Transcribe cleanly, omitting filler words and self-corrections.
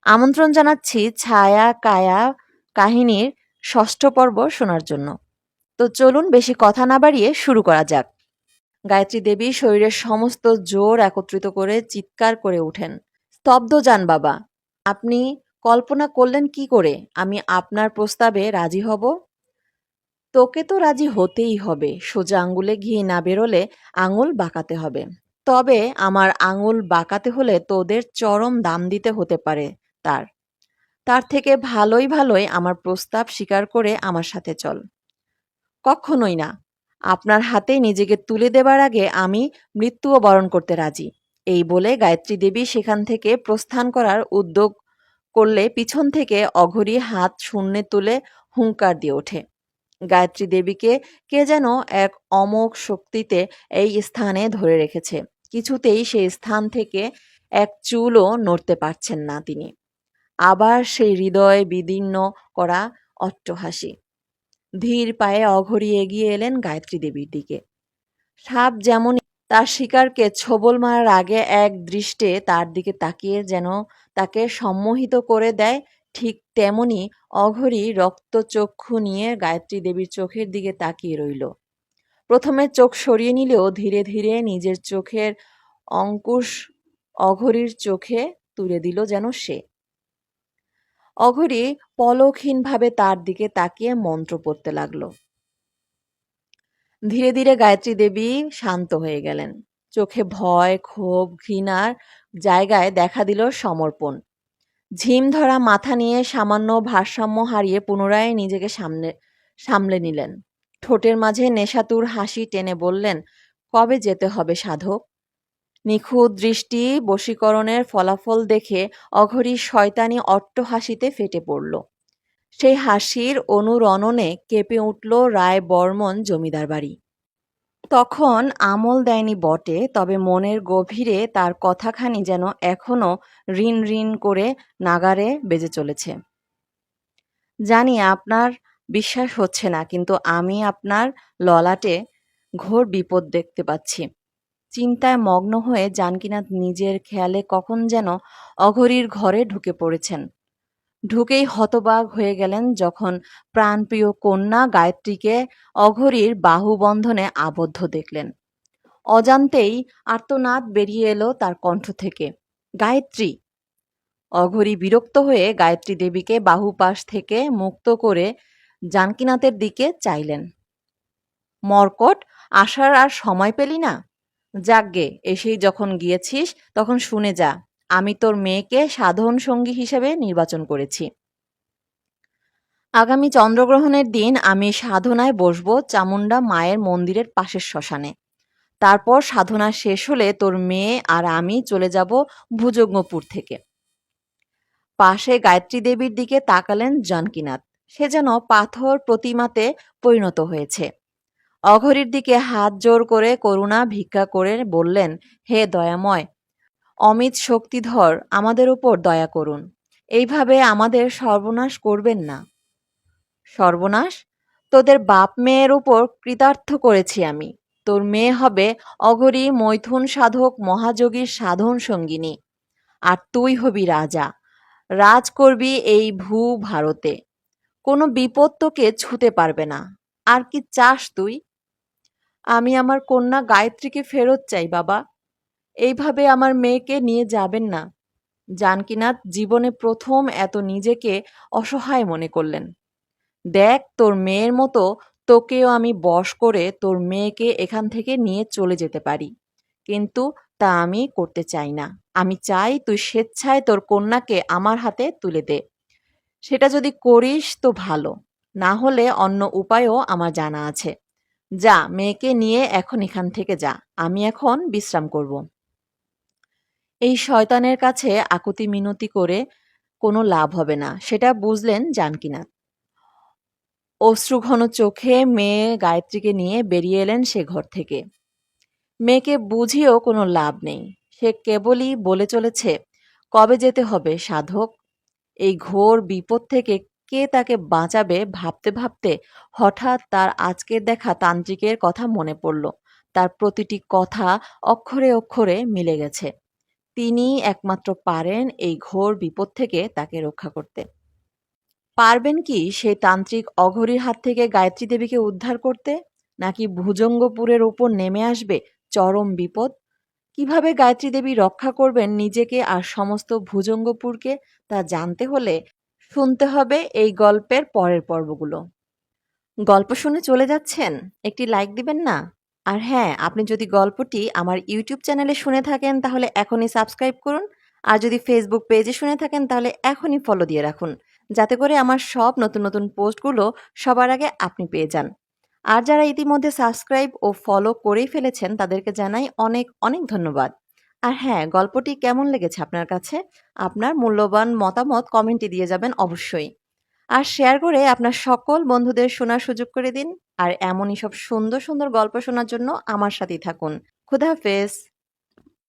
আমন্ত্রণ জানাচ্ছি ছায়া কায়া কাহিনীর ষষ্ঠ পর্ব শোনার জন্য। তো চলুন বেশি কথা না বাড়িয়ে শুরু করা যাক। গায়ত্রী দেবী শরীরের সমস্ত জোর একত্রিত করে চিৎকার করে ওঠেন, স্তব্ধ যান বাবা! আপনি কল্পনা করলেন কি করে আমি আপনার প্রস্তাবে রাজি হব? তোকে তো রাজি হতেই হবে। সোজা আঙুলে ঘি না বেরোলে আঙুল বাঁকাতে হবে। তবে আমার আঙুল বাঁকাতে হলে তোদের চরম দাম দিতে হতে পারে। তার তার থেকে ভালোই ভালোই আমার প্রস্তাব স্বীকার করে আমার সাথে চল। কক্ষনোই না। আপনার হাতে নিজেকে তুলে দেবার আগে আমি মৃত্যুও বরণ করতে রাজি। এই বলে গায়ত্রী দেবী সেখান থেকে প্রস্থান করার উদ্যোগ করলে পিছন থেকে অঘরী হাত শূন্যে তুলে হুঙ্কার দিয়ে ওঠে। গায়ত্রী দেবীকে কে যেন এক অমোঘ শক্তিতে এই স্থানে ধরে রেখেছে। কিছুতেই সেই স্থান থেকে এক চুলও নড়তে পারছেন না তিনি। আবার সেই হৃদয় বিদীর্ণ করা অট্টহাসি। ধীর পায়ে অঘরী এগিয়ে এলেন গায়ত্রী দেবীর দিকে। সাপ যেমন তার শিকারকে ছোবল মারার আগে এক দৃষ্টে তার দিকে তাকিয়ে যেন তাকে সম্মোহিত করে দেয়, ঠিক তেমনি অঘরী রক্তচক্ষু নিয়ে গায়ত্রী দেবীর চোখের দিকে তাকিয়ে রইল। প্রথমে চোখ সরিয়ে নিলেও ধীরে ধীরে নিজের চোখের অঙ্কুশ অঘরীর চোখে তুলে দিল যেন সে। অঘরী পলকহীনভাবে তার দিকে তাকিয়ে মন্ত্র পড়তে লাগল। ধীরে ধীরে গায়ত্রী দেবী শান্ত হয়ে গেলেন। চোখে ভয়, ক্ষোভ, ঘৃণার জায়গায় দেখা দিল সমর্পণ। ঝিম ধরা মাথা নিয়ে সামান্য ভারসাম্য হারিয়ে পুনরায় নিজেকে সামলে নিলেন। ঠোঁটের মাঝে নেশাতুর হাসি টেনে বললেন, কবে যেতে হবে সাধক? নিখুঁত দৃষ্টি বশীকরণের ফলাফল দেখে অঘরী শয়তানি অট্টহাসিতে ফেটে পড়ল। সেই হাসির অনুরণনে কেঁপে উঠল রায় বর্মন জমিদার বাড়ি। তখন আমল দেয়নি বটে, তবে মনের গভীরে তার কথাখানি যেন এখনো রিন রিন করে নাগারে বেজে চলেছে। জানি আপনার বিশ্বাস হচ্ছে না, কিন্তু আমি আপনার ললাটে ঘোর বিপদ দেখতে পাচ্ছি। চিন্তায় মগ্ন হয়ে জানকীনাথ নিজের খেয়ালে কখন যেন অঘরীর ঘরে ঢুকে পড়েছেন। ঢুকেই হতবাক হয়ে গেলেন যখন প্রাণপ্রিয় কন্যা গায়ত্রীকে অঘরীর বাহুবন্ধনে আবদ্ধ দেখলেন। অজান্তেই আর্তনাদ বেরিয়ে এলো তার কণ্ঠ থেকে, গায়ত্রী! অঘরী বিরক্ত হয়ে গায়ত্রী দেবীকে বাহুপাশ থেকে মুক্ত করে জানকীনাথের দিকে চাইলেন। মর্কট, আসার আর সময় পেলি না? যাকগে, এসেই যখন গিয়েছিস তখন শুনে যা, আমি তোর মেয়েকে সাধন সঙ্গী হিসেবে নির্বাচন করেছি। আগামী চন্দ্রগ্রহণের দিন আমি সাধনায় বসব চামুণ্ডা মায়ের মন্দিরের পাশের শ্মশানে। তারপর সাধনা শেষ হলে তোর মেয়ে আর আমি চলে যাব ভুজঙ্গপুর থেকে। পাশে গায়ত্রী দেবীর দিকে তাকালেন জানকীনাথ। সে যেন পাথর প্রতিমাতে পরিণত হয়েছে। অঘরীর দিকে হাত জোর করে করুণা ভিক্ষা করে বললেন, হে দয়াময়, অমিত শক্তিধর, আমাদের উপর দয়া করুন। এইভাবে আমাদের সর্বনাশ করবেন না। সর্বনাশ? তোদের বাপ মেয়ের উপর কৃতার্থ করেছি আমি। তোর মেয়ে হবে অঘরী মৈথুন সাধক মহাযোগীর সাধন সঙ্গিনী। আর তুই হবি রাজা। রাজ করবি এই ভূ ভারতে। কোনো বিপদ তোকে ছুতে পারবে না। আর কি চাস তুই? আমি আমার কন্যা গায়ত্রীকে ফেরত চাই বাবা। এইভাবে আমার মেয়েকে নিয়ে যাবেন না। জানকীনাথ জীবনে প্রথম এত নিজেকে অসহায় মনে করলেন। দেখ, তোর মেয়ের মতো তোকেও আমি বশ করে তোর মেয়েকে এখান থেকে নিয়ে চলে যেতে পারি, কিন্তু তা আমি করতে চাই না। আমি চাই তুই স্বেচ্ছায় তোর কন্যাকে আমার হাতে তুলে দে। সেটা যদি করিস তো ভালো, না হলে অন্য উপায়ও আমার জানা আছে। যা, মেয়েকে নিয়ে এখন এখান থেকে যা, আমি এখন বিশ্রাম করব। এই শয়তানের কাছে আকুতি মিনতি করে কোনো লাভ হবে না, সেটা বুঝলেন জানকীনাথ। অশ্রুঘন চোখে মেয়ে গায়ত্রীকে নিয়ে বেরিয়ে এলেন সে ঘর থেকে। মেয়েকে বুঝিয়েও কোনো লাভ নেই। সে কেবলই বলে চলেছে, কবে যেতে হবে সাধক? এই ঘোর বিপদ থেকে কে তাকে বাঁচাবে ভাবতে ভাবতে হঠাৎ তার আজকের দেখা তান্ত্রিকের কথা মনে পড়ল। তার প্রতিটি কথা অক্ষরে অক্ষরে মিলে গেছে। তিনিই একমাত্র পারেন এই ঘোর বিপদ থেকে তাকে রক্ষা করতে। পারবেন কি সেই তান্ত্রিক অঘরীর হাত থেকে গায়ত্রী দেবীকে উদ্ধার করতে? নাকি ভুজঙ্গপুরের ওপর নেমে আসবে চরম বিপদ? কিভাবে গায়ত্রী দেবী রক্ষা করবেন নিজেকে আর সমস্ত ভুজঙ্গপুরকে, তা জানতে হলে শুনতে হবে এই গল্পের পরের পর্বগুলো। গল্প শুনে চলে যাচ্ছেন? একটি লাইক দিবেন না? আর হ্যাঁ, আপনি যদি গল্পটি আমার ইউটিউব চ্যানেলে শুনে থাকেন তাহলে এখনই সাবস্ক্রাইব করুন। আর যদি ফেসবুক পেজে শুনে থাকেন তাহলে এখনই ফলো দিয়ে রাখুন, যাতে করে আমার সব নতুন নতুন পোস্টগুলো সবার আগে আপনি পেয়ে যান। আর যারা ইতিমধ্যে সাবস্ক্রাইব ও ফলো করেই ফেলেছেন তাদেরকে জানাই অনেক অনেক ধন্যবাদ। আর হ্যাঁ, গল্পটি কেমন লেগেছে আপনার কাছে? আপনার মূল্যবান মতামত কমেন্টে দিয়ে যাবেন অবশ্যই। আর শেয়ার করে আপনার সকল বন্ধুদের শোনার সুযোগ করে দিন। আর এমনই সব সুন্দর সুন্দর গল্প শোনার জন্য আমার সাথেই থাকুন। খোদা হাফেজ।